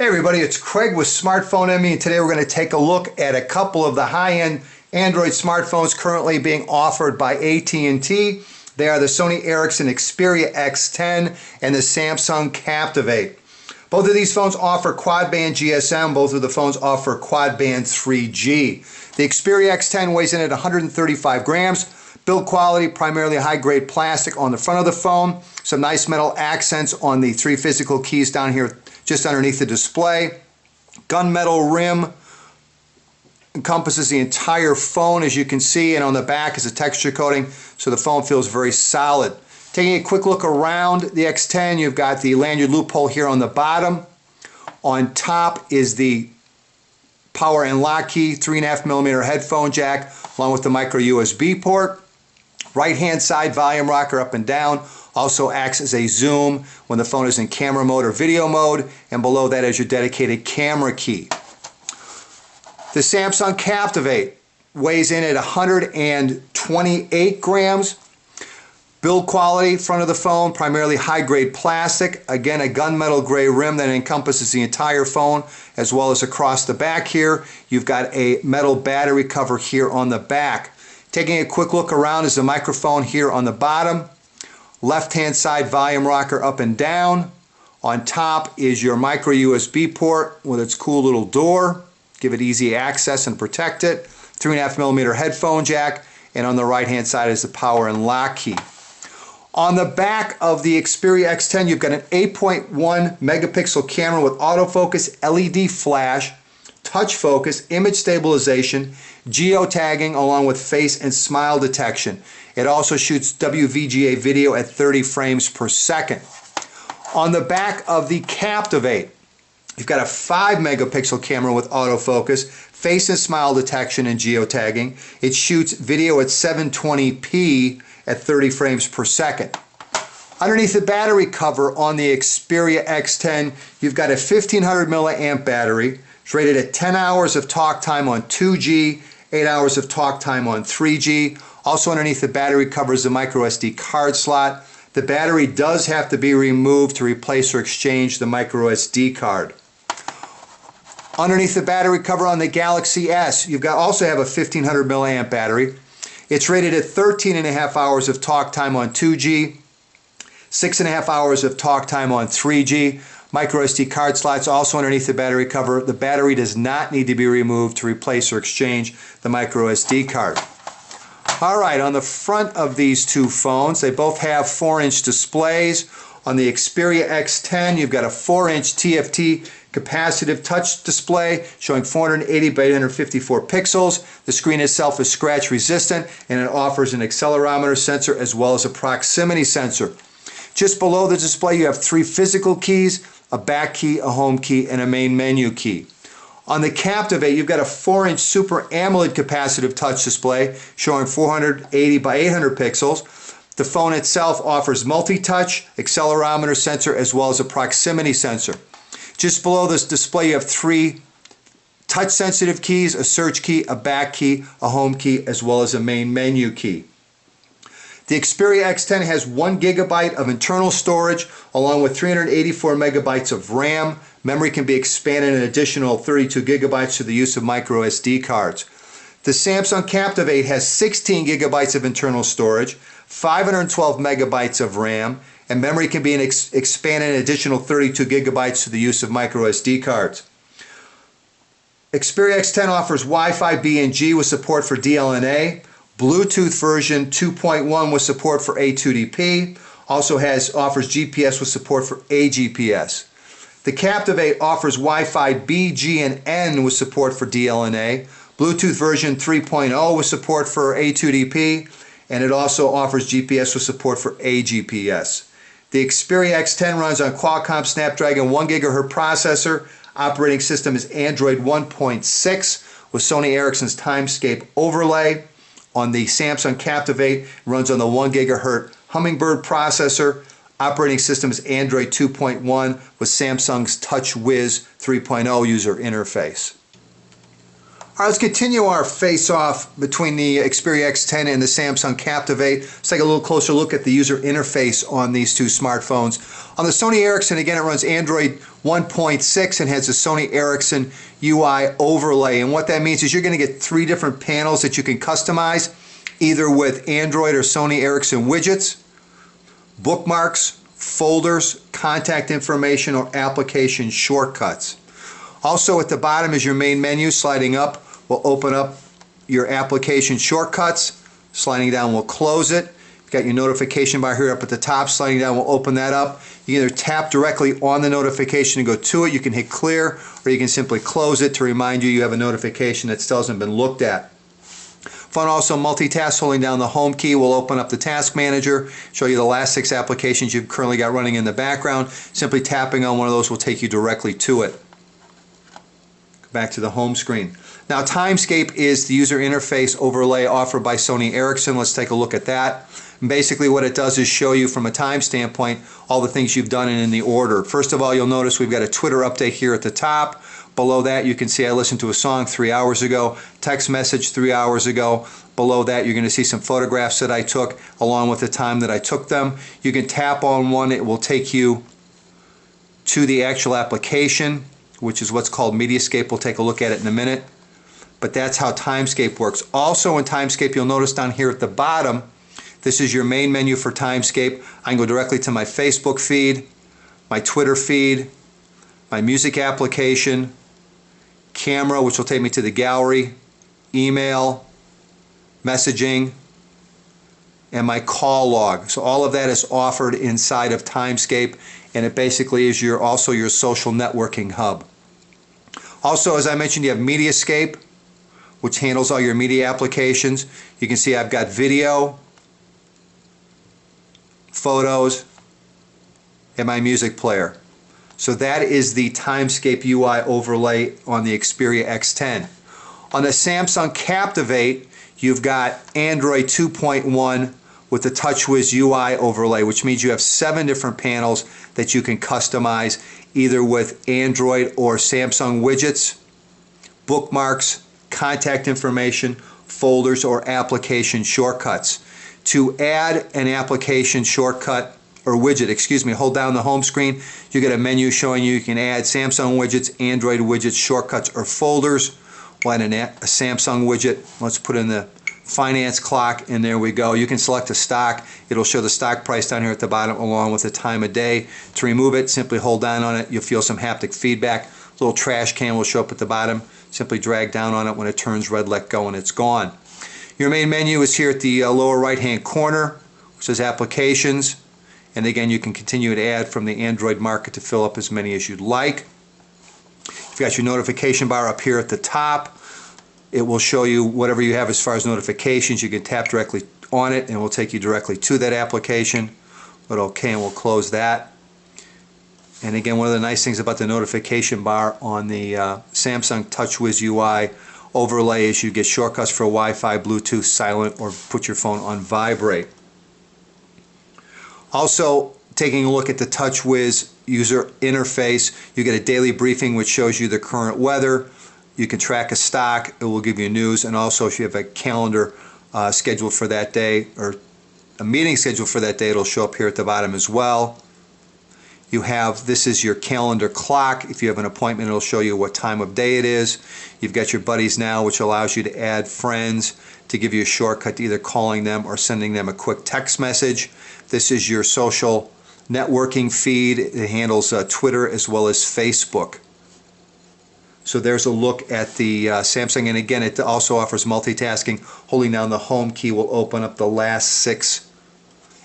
Hey everybody, it's Craig with Smartphone Envy, and today we're going to take a look at a couple of the high-end Android smartphones currently being offered by AT&T. They are the Sony Ericsson Xperia X10 and the Samsung Captivate. Both of these phones offer quad-band GSM. Both of the phones offer quad-band 3G. The Xperia X10 weighs in at 135 grams. Build quality, primarily high-grade plastic on the front of the phone. Some nice metal accents on the three physical keys down here just underneath the display. Gunmetal rim encompasses the entire phone, as you can see, and on the back is a texture coating, so the phone feels very solid. Taking a quick look around the X10, you've got the lanyard loophole here on the bottom. On top is the power and lock key, 3.5mm headphone jack, along with the micro USB port. Right hand side volume rocker up and down, also acts as a zoom when the phone is in camera mode or video mode, and below that is your dedicated camera key. The Samsung Captivate weighs in at 128 grams. Build quality, front of the phone, primarily high-grade plastic. Again, a gunmetal gray rim that encompasses the entire phone, as well as across the back here. You've got a metal battery cover here on the back. Taking a quick look around is the microphone here on the bottom. Left-hand side volume rocker up and down. On top is your micro USB port with its cool little door. Give it easy access and protect it. 3.5mm headphone jack. And on the right-hand side is the power and lock key. On the back of the Xperia X10, you've got an 8.1 megapixel camera with autofocus, LED flash, touch focus, image stabilization, geotagging, along with face and smile detection. It also shoots WVGA video at 30 frames per second. On the back of the Captivate, you've got a 5 megapixel camera with autofocus, face and smile detection, and geotagging. It shoots video at 720p at 30 frames per second. Underneath the battery cover on the Xperia X10, you've got a 1500 milliamp battery. It's rated at 10 hours of talk time on 2G, 8 hours of talk time on 3G. Also underneath the battery cover is the micro SD card slot. The battery does have to be removed to replace or exchange the micro SD card. Underneath the battery cover on the Galaxy S, you've got also have a 1500 milliamp battery. It's rated at 13.5 hours of talk time on 2G, 6.5 hours of talk time on 3G. Micro SD card slots also underneath the battery cover. The battery does not need to be removed to replace or exchange the micro SD card. Alright, on the front of these two phones, they both have 4-inch displays. On the Xperia X10, you've got a 4-inch TFT capacitive touch display showing 480 by 854 pixels. The screen itself is scratch resistant, and it offers an accelerometer sensor as well as a proximity sensor. Just below the display, you have 3 physical keys, a back key, a home key, and a main menu key. On the Captivate, you've got a 4-inch Super AMOLED capacitive touch display showing 480 by 800 pixels. The phone itself offers multi-touch, accelerometer sensor, as well as a proximity sensor. Just below this display, you have 3 touch-sensitive keys, a search key, a back key, a home key, as well as a main menu key. The Xperia X10 has 1 GB of internal storage along with 384 megabytes of RAM. Memory can be expanded an additional 32 gigabytes through the use of micro SD cards. The Samsung Captivate has 16 gigabytes of internal storage, 512 megabytes of RAM, and memory can be expanded an additional 32 gigabytes through the use of micro SD cards. Xperia X10 offers Wi-Fi B and G with support for DLNA. Bluetooth version 2.1 with support for A2DP. Also offers GPS with support for AGPS. The Captivate offers Wi-Fi B, G, and N with support for DLNA. Bluetooth version 3.0 with support for A2DP. And it also offers GPS with support for AGPS. The Xperia X10 runs on Qualcomm Snapdragon 1 GHz processor. Operating system is Android 1.6 with Sony Ericsson's Timescape overlay. On the Samsung Captivate, it runs on the 1 GHz Hummingbird processor. Operating system is Android 2.1 with Samsung's TouchWiz 3.0 user interface. All right, let's continue our face-off between the Xperia X10 and the Samsung Captivate. Let's take a little closer look at the user interface on these two smartphones. On the Sony Ericsson, again, it runs Android 1.6 and has a Sony Ericsson UI overlay. And what that means is you're going to get 3 different panels that you can customize, either with Android or Sony Ericsson widgets, bookmarks, folders, contact information, or application shortcuts. Also at the bottom is your main menu. Sliding up will open up your application shortcuts. Sliding down will close it. You've got your notification bar here up at the top. Sliding down will open that up. You can either tap directly on the notification and go to it. You can hit clear, or you can simply close it to remind you have a notification that still hasn't been looked at. Phone also multitask. Holding down the home key will open up the task manager, show you the last 6 applications you've currently got running in the background. Simply tapping on one of those will take you directly to it. Back to the home screen. Now, Timescape is the user interface overlay offered by Sony Ericsson. Let's take a look at that. And basically what it does is show you from a time standpoint all the things you've done and in the order. First of all, you'll notice we've got a Twitter update here at the top. Below that, you can see I listened to a song 3 hours ago, text message 3 hours ago. Below that, you're going to see some photographs that I took along with the time that I took them. You can tap on one. It will take you to the actual application, which is what's called Mediascape. We'll take a look at it in a minute. But that's how Timescape works. Also in Timescape, you'll notice down here at the bottom, this is your main menu for Timescape. I can go directly to my Facebook feed, my Twitter feed, my music application, camera, which will take me to the gallery, email, messaging, and my call log. So all of that is offered inside of Timescape, and it basically is also your social networking hub. Also, as I mentioned, you have Mediascape, which handles all your media applications. You can see I've got video, photos, and my music player. So that is the Timescape UI overlay on the Xperia X10. On the Samsung Captivate, you've got Android 2.1 with the TouchWiz UI overlay, which means you have 7 different panels that you can customize either with Android or Samsung widgets, bookmarks, contact information, folders, or application shortcuts. To add an application shortcut or widget, hold down the home screen. You get a menu showing you can add Samsung widgets, Android widgets, shortcuts, or folders. We'll add a Samsung widget. Let's put in the finance clock, and there we go. You can select a stock. It'll show the stock price down here at the bottom along with the time of day. To remove it, simply hold down on it. You'll feel some haptic feedback. A little trash can will show up at the bottom. Simply drag down on it. When it turns red, let go, and it's gone. Your main menu is here at the lower right-hand corner, which says Applications. And again, you can continue to add from the Android market to fill up as many as you'd like. You've got your notification bar up here at the top. It will show you whatever you have as far as notifications. You can tap directly on it and it will take you directly to that application. But OK, and we'll close that. And again, one of the nice things about the notification bar on the Samsung TouchWiz UI overlay is you get shortcuts for Wi-Fi, Bluetooth, silent, or put your phone on vibrate. Also, taking a look at the TouchWiz user interface, you get a daily briefing which shows you the current weather. You can track a stock. It will give you news, and also if you have a calendar scheduled for that day or a meeting scheduled for that day, it'll show up here at the bottom as well. You have, this is your calendar clock. If you have an appointment, it'll show you what time of day it is. You've got your buddies now, which allows you to add friends to give you a shortcut to either calling them or sending them a quick text message. This is your social networking feed. It handles Twitter as well as Facebook. So there's a look at the Samsung, and again, it also offers multitasking. Holding down the home key will open up the last 6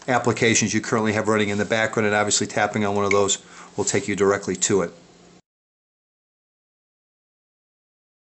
applications you currently have running in the background, and obviously tapping on one of those will take you directly to it.